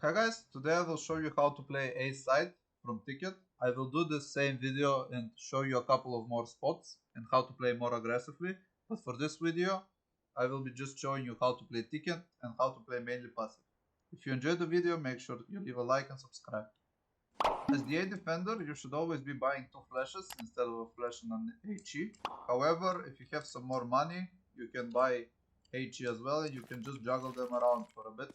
Hi guys, today I will show you how to play A side from Ticket. I will do the same video and show you a couple of more spots and how to play more aggressively. But for this video, I will be just showing you how to play Ticket and how to play mainly passive. If you enjoyed the video, make sure you leave a like and subscribe. As the A defender, you should always be buying 2 flashes instead of a flash and an HE. However, if you have some more money, you can buy HE as well and you can just juggle them around for a bit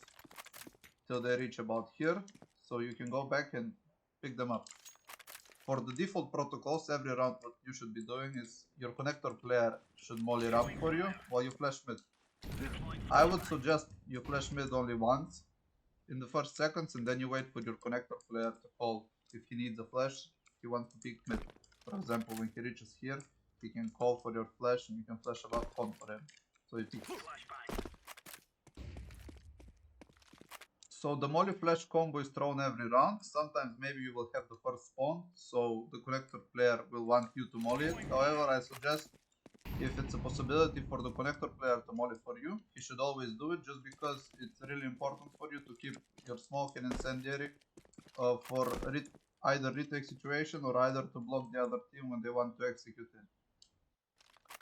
till they reach about here, so you can go back and pick them up. For the default protocols, every round what you should be doing is your connector player should molly ramp for you while you flash mid. I would suggest you flash mid only once in the first seconds and then you wait for your connector player to call if he needs a flash, he wants to pick mid. For example, when he reaches here, he can call for your flash and you can flash about con for him. So it picks. So the molly flash combo is thrown every round. Sometimes maybe you will have the first spawn, so the connector player will want you to molly it. However, I suggest if it's a possibility for the connector player to molly for you, he should always do it, just because it's really important for you to keep your smoke and incendiary for either retake situation or either to block the other team when they want to execute it.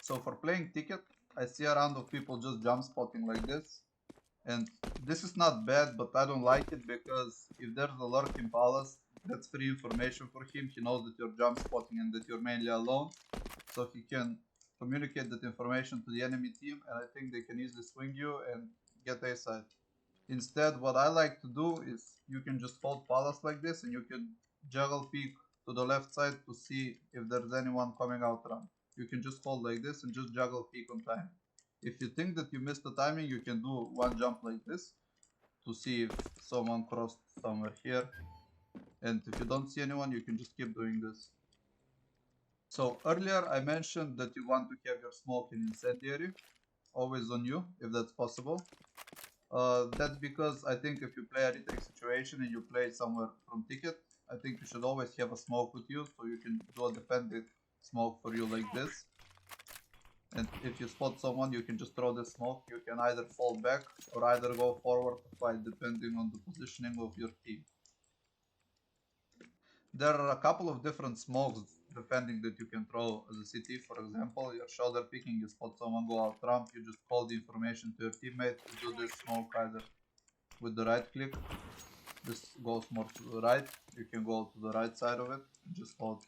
So for playing Ticket, I see a round of people just jump spotting like this. And this is not bad, but I don't like it because if there's a lurk in Palace, that's free information for him. He knows that you're jump spotting and that you're mainly alone. So he can communicate that information to the enemy team, and I think they can easily swing you and get A side. Instead, what I like to do is you can just hold Palace like this and you can juggle peek to the left side to see if there's anyone coming out ramp. You can just hold like this and just juggle peek on time. If you think that you missed the timing, you can do one jump like this to see if someone crossed somewhere here. And if you don't see anyone, you can just keep doing this. So earlier I mentioned that you want to have your smoke and incendiary always on you, if that's possible. That's because I think if you play a retake situation and you play somewhere from Ticket, I think you should always have a smoke with you, so you can do a defended smoke for you like this. And if you spot someone, you can just throw the smoke. You can either fall back or either go forward to fight, depending on the positioning of your team. There are a couple of different smokes depending that you can throw as a CT. For example, your shoulder picking, you spot someone go out ramp, you just call the information to your teammate to do this smoke either with the right click. This goes more to the right. You can go to the right side of it, just hold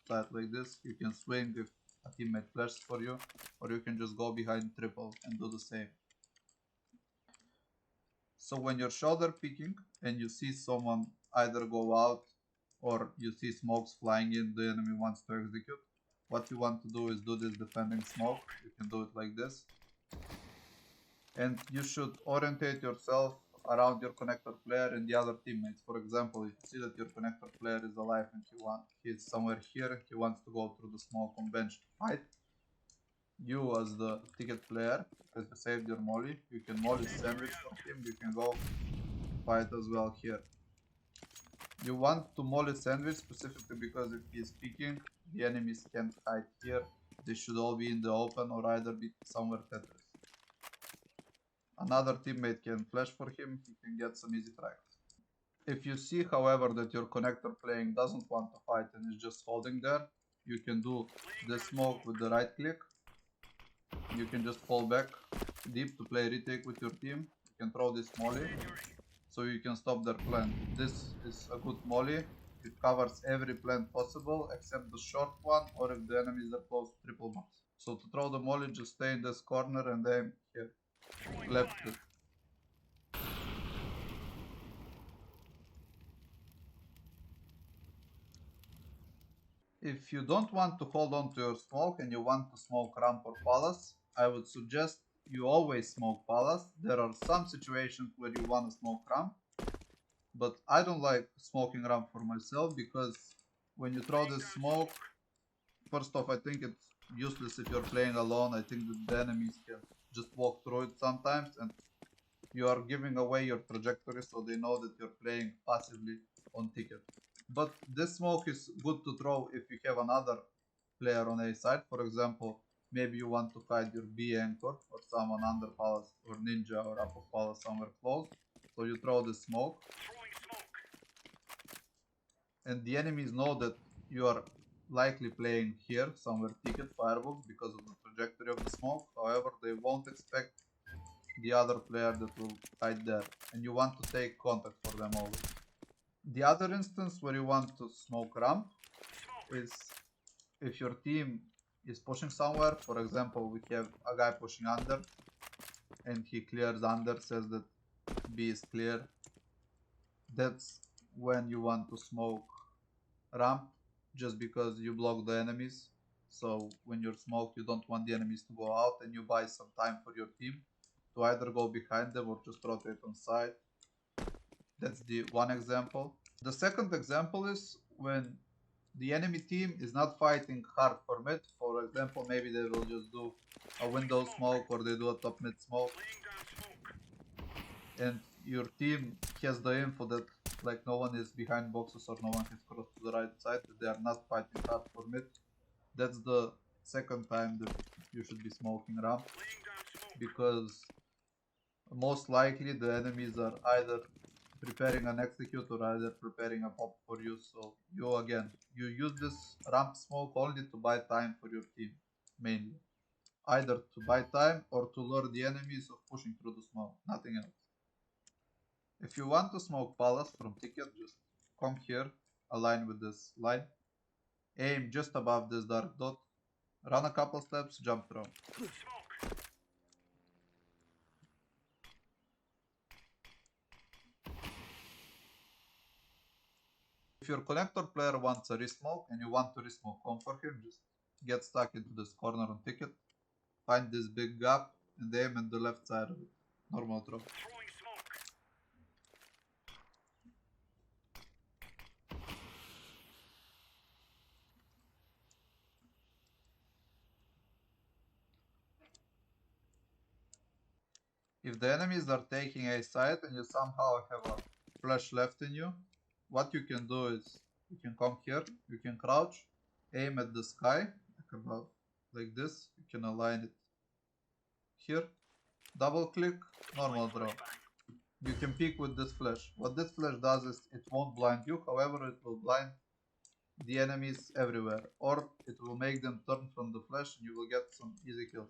tight like this. You can swing if a teammate flashes for you, or you can just go behind triple and do the same. So when you're shoulder picking and you see someone either go out or you see smokes flying in, the enemy wants to execute, what you want to do is do this defending smoke. You can do it like this. And you should orientate yourself around your connector player and the other teammates. For example, if you see that your connector player is alive and he's somewhere here, he wants to go through the smoke on bench to fight. You as the Ticket player, because you saved your molly, you can molly sandwich for him, you can go fight as well here. You want to molly sandwich specifically because if he is peeking, the enemies can't hide here. They should all be in the open or either be somewhere Tetris. Another teammate can flash for him, he can get some easy frags. If you see, however, that your connector playing doesn't want to fight and is just holding there, you can do the smoke with the right click. You can just fall back deep to play retake with your team. You can throw this molly, so you can stop their plant. This is a good molly. It covers every plant possible except the short one, or if the enemies are close, triple box. So to throw the molly, just stay in this corner and aim here. Left click. If you don't want to hold on to your smoke and you want to smoke ramp or palace, I would suggest you always smoke palace. There are some situations where you want to smoke ramp, but I don't like smoking ramp for myself because when you throw this smoke, first off, I think it's useless if you're playing alone. I think that the enemies can just walk through it sometimes and you are giving away your trajectory, so they know that you're playing passively on Ticket. But this smoke is good to throw if you have another player on A side. For example, maybe you want to hide your B anchor or someone under palace or ninja or upper palace somewhere close. So you throw the smoke. And the enemies know that you are likely playing here, somewhere ticket firebox, because of the trajectory of the smoke. However, they won't expect the other player that will hide there, and you want to take contact for them always. The other instance where you want to smoke ramp is if your team is pushing somewhere. For example, we have a guy pushing under, and he clears under, says that B is clear. That's when you want to smoke ramp, just because you block the enemies. So when you're smoked, you don't want the enemies to go out, and you buy some time for your team to either go behind them or just rotate on side. That's the one example. The second example is when the enemy team is not fighting hard for mid. For example, maybe they will just do a window smoke or they do a top mid smoke, and your team has the info that like no one is behind boxes or no one has crossed to the right side, that they are not fighting hard for mid. That's the second time that you should be smoking ramp, because most likely the enemies are either preparing an execute or either preparing a pop for you. So you use this ramp smoke only to buy time for your team, mainly. Either to buy time or to lure the enemies of pushing through the smoke, nothing else. If you want to smoke palace from ticket, just come here, align with this line, aim just above this dark dot, run a couple steps, jump throw. If your connector player wants a resmoke and you want to resmoke home for him, just get stuck into this corner on ticket, find this big gap and aim at the left side of it. Normal throw. If the enemies are taking a side and you somehow have a flash left in you, what you can do is you can come here, you can crouch, aim at the sky, like above, like this. You can align it here, double click, normal draw. You can peek with this flash. What this flash does is it won't blind you, however it will blind the enemies everywhere, or it will make them turn from the flash and you will get some easy kills.